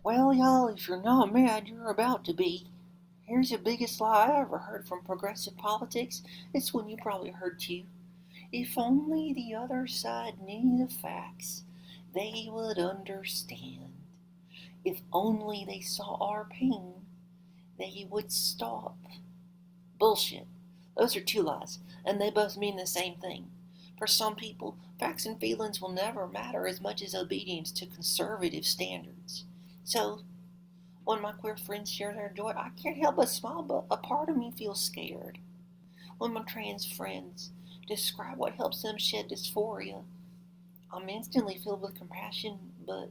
Well, y'all, if you're not mad, you're about to be. Here's the biggest lie I ever heard from progressive politics. It's one you probably heard too. If only the other side knew the facts, they would understand. If only they saw our pain, they would stop. Bullshit. Those are two lies, and they both mean the same thing. For some people, facts and feelings will never matter as much as obedience to conservative standards. So, when my queer friends share their joy, I can't help but smile, but a part of me feels scared. When my trans friends describe what helps them shed dysphoria, I'm instantly filled with compassion, but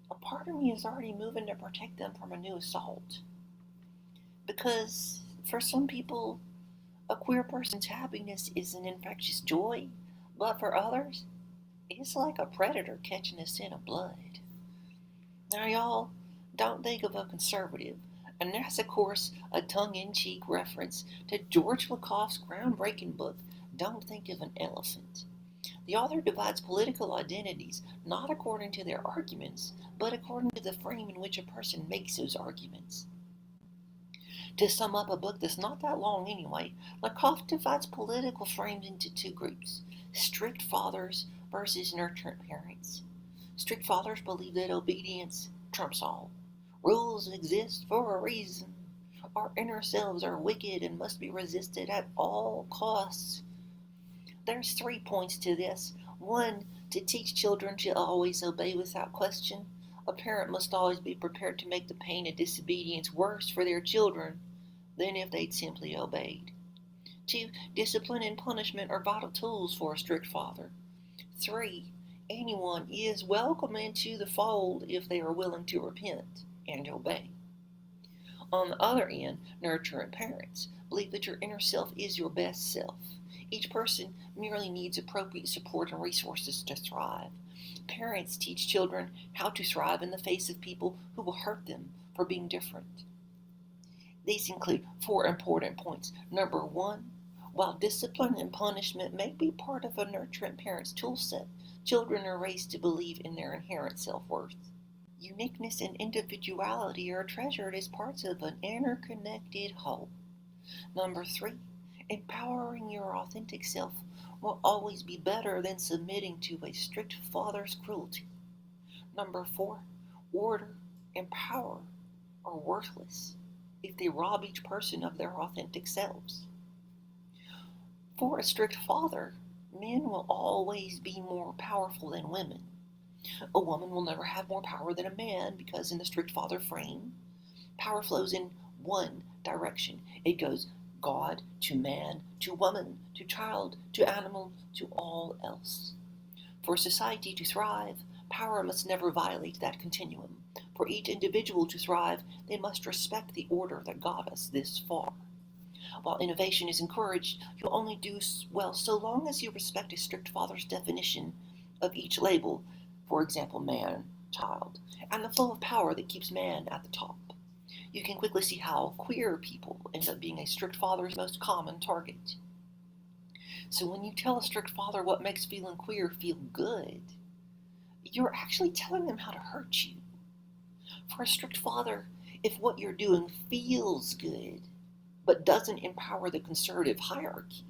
a part of me is already moving to protect them from a new assault. Because for some people, a queer person's happiness is an infectious joy, but for others, it's like a predator catching a scent of blood. Now, y'all, don't think of a conservative, and that's, of course, a tongue-in-cheek reference to George Lakoff's groundbreaking book, Don't Think of an Elephant. The author divides political identities not according to their arguments, but according to the frame in which a person makes those arguments. To sum up a book that's not that long anyway, Lakoff divides political frames into two groups: strict fathers versus nurturant parents. Strict fathers believe that obedience trumps all. Rules exist for a reason. Our inner selves are wicked and must be resisted at all costs. There's 3 points to this. One, to teach children to always obey without question. A parent must always be prepared to make the pain of disobedience worse for their children than if they'd simply obeyed. 2, discipline and punishment are vital tools for a strict father. 3, anyone is welcome into the fold if they are willing to repent and obey. On the other end, nurturant parents believe that your inner self is your best self. Each person merely needs appropriate support and resources to thrive. Parents teach children how to thrive in the face of people who will hurt them for being different. These include 4 important points. Number 1, while discipline and punishment may be part of a nurturant parent's toolset, children are raised to believe in their inherent self-worth. Uniqueness and individuality are treasured as parts of an interconnected whole. Number 3, empowering your authentic self will always be better than submitting to a strict father's cruelty. Number 4, order and power are worthless if they rob each person of their authentic selves. For a strict father, men will always be more powerful than women. A woman will never have more power than a man because in the strict father frame, power flows in one direction. It goes God to man, to woman, to child, to animal, to all else. For society to thrive, power must never violate that continuum. For each individual to thrive, they must respect the order that got us this far. While innovation is encouraged, you'll only do well so long as you respect a strict father's definition of each label, for example, man, child, and the flow of power that keeps man at the top. You can quickly see how queer people end up being a strict father's most common target. So when you tell a strict father what makes feeling queer feel good, you're actually telling them how to hurt you. For a strict father, if what you're doing feels good, but doesn't empower the conservative hierarchy,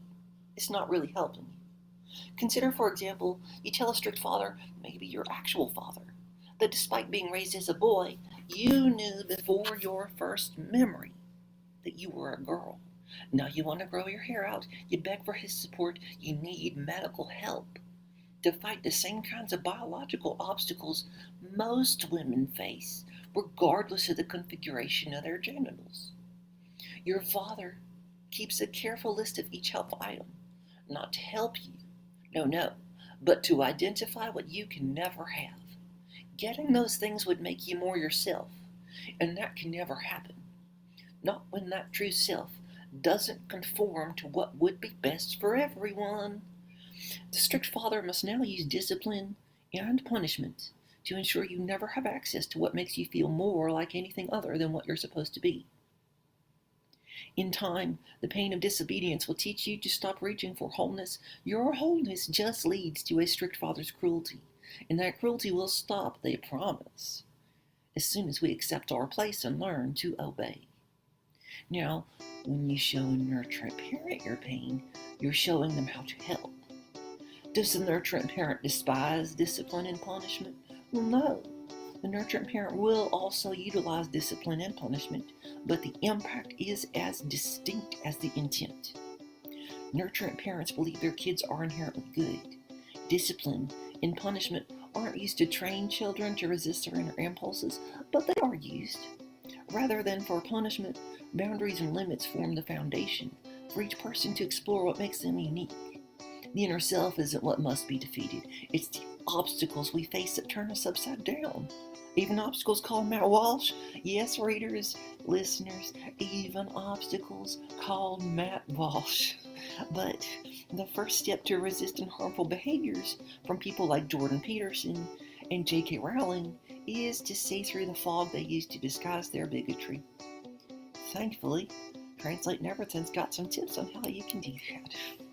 it's not really helping you. Consider, for example, you tell a strict father, maybe your actual father, that despite being raised as a boy, you knew before your first memory that you were a girl. Now you want to grow your hair out, you beg for his support, you need medical help to fight the same kinds of biological obstacles most women face, regardless of the configuration of their genitals. Your father keeps a careful list of each helpful item, not to help you, no, but to identify what you can never have. Getting those things would make you more yourself, and that can never happen. Not when that true self doesn't conform to what would be best for everyone. The strict father must now use discipline and punishment to ensure you never have access to what makes you feel more like anything other than what you're supposed to be. In time, the pain of disobedience will teach you to stop reaching for wholeness. Your wholeness just leads to a strict father's cruelty, and that cruelty will stop, they promise. as soon as we accept our place and learn to obey. Now, when you show a nurturant parent your pain, you're showing them how to help. Does the nurturant parent despise discipline and punishment? Well, no. The nurturant parent will also utilize discipline and punishment, but the impact is as distinct as the intent. Nurturant parents believe their kids are inherently good. Discipline and punishment aren't used to train children to resist their inner impulses, but they are used. Rather than for punishment, boundaries and limits form the foundation for each person to explore what makes them unique. The inner self isn't what must be defeated. It's the obstacles we face that turn us upside down. Even obstacles called Matt Walsh. Yes, readers, listeners, even obstacles called Matt Walsh. But the first step to resisting harmful behaviors from people like Jordan Peterson and J.K. Rowling is to see through the fog they use to disguise their bigotry. Thankfully, Translate Everything's got some tips on how you can do that.